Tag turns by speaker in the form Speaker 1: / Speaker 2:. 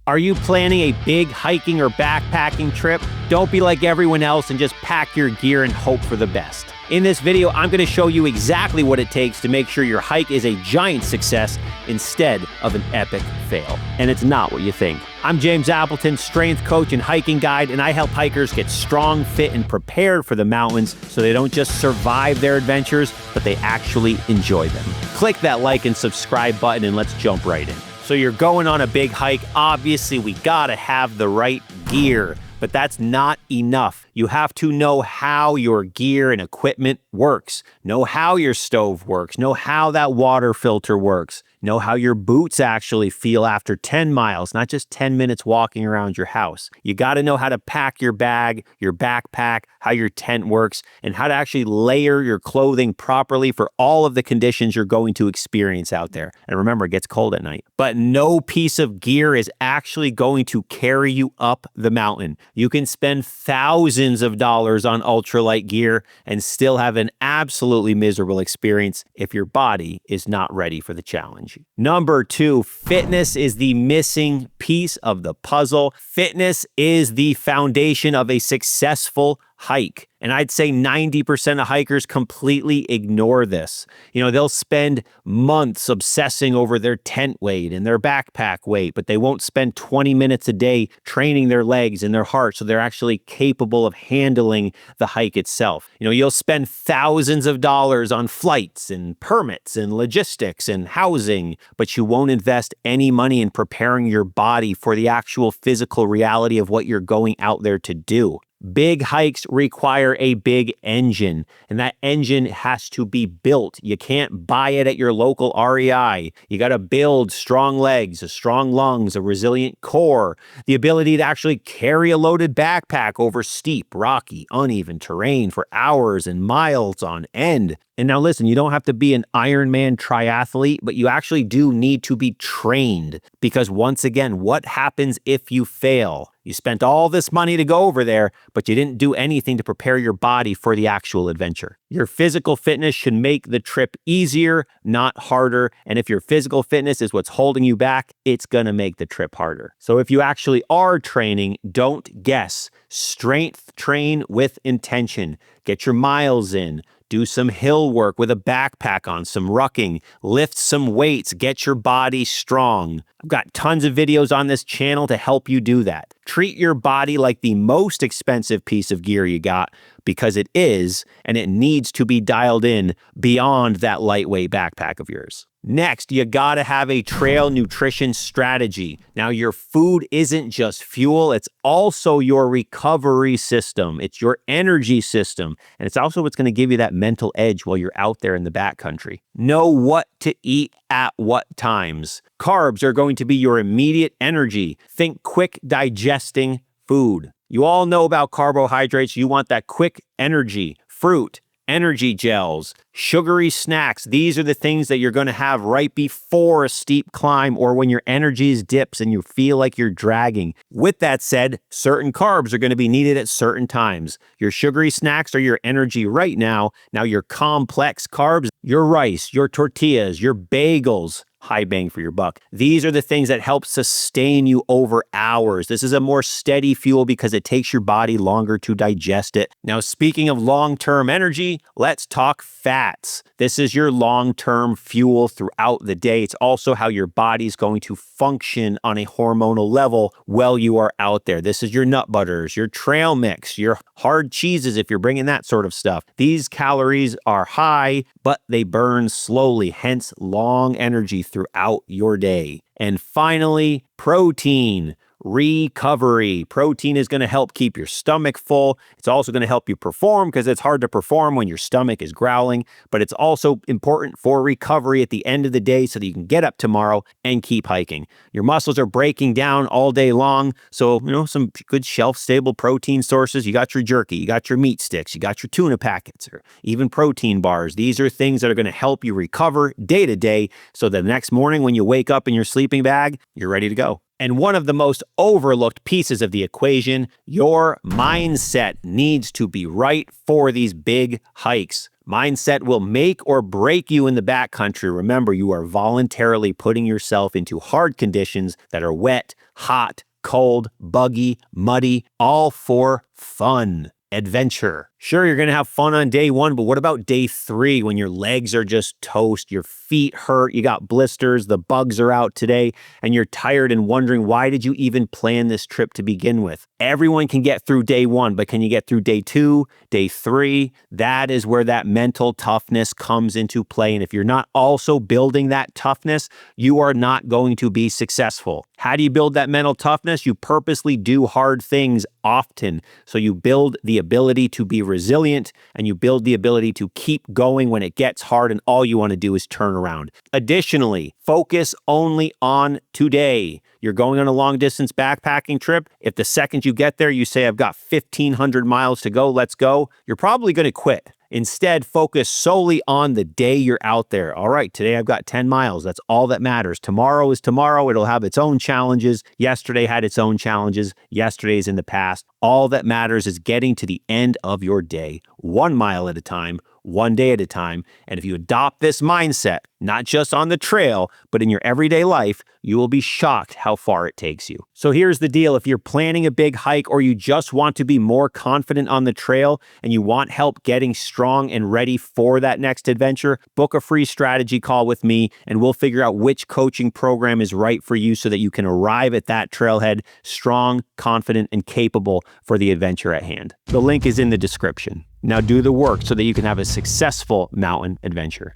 Speaker 1: Are you planning a big hiking or backpacking trip? Don't be like everyone else and just pack your gear and hope for the best. In this video, I'm going to show you exactly what it takes to make sure your hike is a giant success instead of an epic fail. And it's not what you think. I'm James Appleton, strength coach and hiking guide, and I help hikers get strong, fit, and prepared for the mountains so they don't just survive their adventures, but they actually enjoy them. Click that like and subscribe button and let's jump right in. So you're going on a big hike. Obviously, we gotta have the right gear, but that's not enough. You have to know how your gear and equipment works, know how your stove works, know how that water filter works, know how your boots actually feel after 10 miles, not just 10 minutes walking around your house. You gotta know how to pack your bag, your backpack, how your tent works, and how to actually layer your clothing properly for all of the conditions you're going to experience out there. And remember, it gets cold at night. But no piece of gear is actually going to carry you up the mountain. You can spend thousands of dollars on ultralight gear and still have an absolutely miserable experience if your body is not ready for the challenge. Number 2, fitness is the missing piece of the puzzle. Fitness is the foundation of a successful hike. And I'd say 90% of hikers completely ignore this. You know, they'll spend months obsessing over their tent weight and their backpack weight, but they won't spend 20 minutes a day training their legs and their heart so they're actually capable of handling the hike itself. You know, you'll spend thousands of dollars on flights and permits and logistics and housing, but you won't invest any money in preparing your body for the actual physical reality of what you're going out there to do. Big hikes require a big engine, and that engine has to be built. You can't buy it at your local REI. You got to build strong legs, strong lungs, a resilient core, the ability to actually carry a loaded backpack over steep, rocky, uneven terrain for hours and miles on end. And now listen, you don't have to be an Ironman triathlete, but you actually do need to be trained, because once again, what happens if you fail? You spent all this money to go over there, but you didn't do anything to prepare your body for the actual adventure. Your physical fitness should make the trip easier, not harder. And if your physical fitness is what's holding you back, it's gonna make the trip harder. So if you actually are training, don't guess. Strength train with intention. Get your miles in. Do some hill work with a backpack on, some rucking, lift some weights, get your body strong. I've got tons of videos on this channel to help you do that. Treat your body like the most expensive piece of gear you got, because it is, and it needs to be dialed in beyond that lightweight backpack of yours. Next, you gotta have a trail nutrition strategy. Now, your food isn't just fuel, it's also your recovery system. It's your energy system. And it's also what's gonna give you that mental edge while you're out there in the backcountry. Know what to eat at what times. Carbs are going to be your immediate energy. Think quick digesting food. You all know about carbohydrates. You want that quick energy. Fruit, energy gels, sugary snacks. These are the things that you're going to have right before a steep climb or when your energy dips and you feel like you're dragging. With that said, certain carbs are going to be needed at certain times. Your sugary snacks are your energy right now. Now your complex carbs, your rice, your tortillas, your bagels, high bang for your buck. These are the things that help sustain you over hours. This is a more steady fuel because it takes your body longer to digest it. Now, speaking of long-term energy, let's talk fats. This is your long-term fuel throughout the day. It's also how your body's going to function on a hormonal level while you are out there. This is your nut butters, your trail mix, your hard cheeses if you're bringing that sort of stuff. These calories are high, but they burn slowly, hence long energy throughout your day. And finally, protein. Recovery. Protein is going to help keep your stomach full. It's also going to help you perform, because it's hard to perform when your stomach is growling, but it's also important for recovery at the end of the day so that you can get up tomorrow and keep hiking. Your muscles are breaking down all day long, so, you know, some good shelf-stable protein sources. You got your jerky, you got your meat sticks, you got your tuna packets, or even protein bars. These are things that are going to help you recover day to day so that the next morning when you wake up in your sleeping bag, you're ready to go. And one of the most overlooked pieces of the equation, your mindset needs to be right for these big hikes. Mindset will make or break you in the backcountry. Remember, you are voluntarily putting yourself into hard conditions that are wet, hot, cold, buggy, muddy, all for fun. Adventure. Sure, you're going to have fun on day 1, but what about day 3 when your legs are just toast, your feet hurt, you got blisters, the bugs are out today, and you're tired and wondering, why did you even plan this trip to begin with? Everyone can get through day 1, but can you get through day 2, day 3? That is where that mental toughness comes into play. And if you're not also building that toughness, you are not going to be successful. How do you build that mental toughness? You purposely do hard things often. So you build the ability to be resilient, and you build the ability to keep going when it gets hard and all you want to do is turn around. Additionally, focus only on today. You're going on a long distance backpacking trip. If the second you get there, you say, I've got 1,500 miles to go, let's go, you're probably going to quit. Instead, focus solely on the day you're out there. All right, today I've got 10 miles. That's all that matters. Tomorrow is tomorrow. It'll have its own challenges. Yesterday had its own challenges. Yesterday's in the past. All that matters is getting to the end of your day, 1 mile at a time, 1 day at a time. And if you adopt this mindset, not just on the trail, but in your everyday life, you will be shocked how far it takes you. So here's the deal. If you're planning a big hike or you just want to be more confident on the trail and you want help getting strong and ready for that next adventure, book a free strategy call with me and we'll figure out which coaching program is right for you so that you can arrive at that trailhead strong, confident, and capable for the adventure at hand. The link is in the description. Now do the work so that you can have a successful mountain adventure.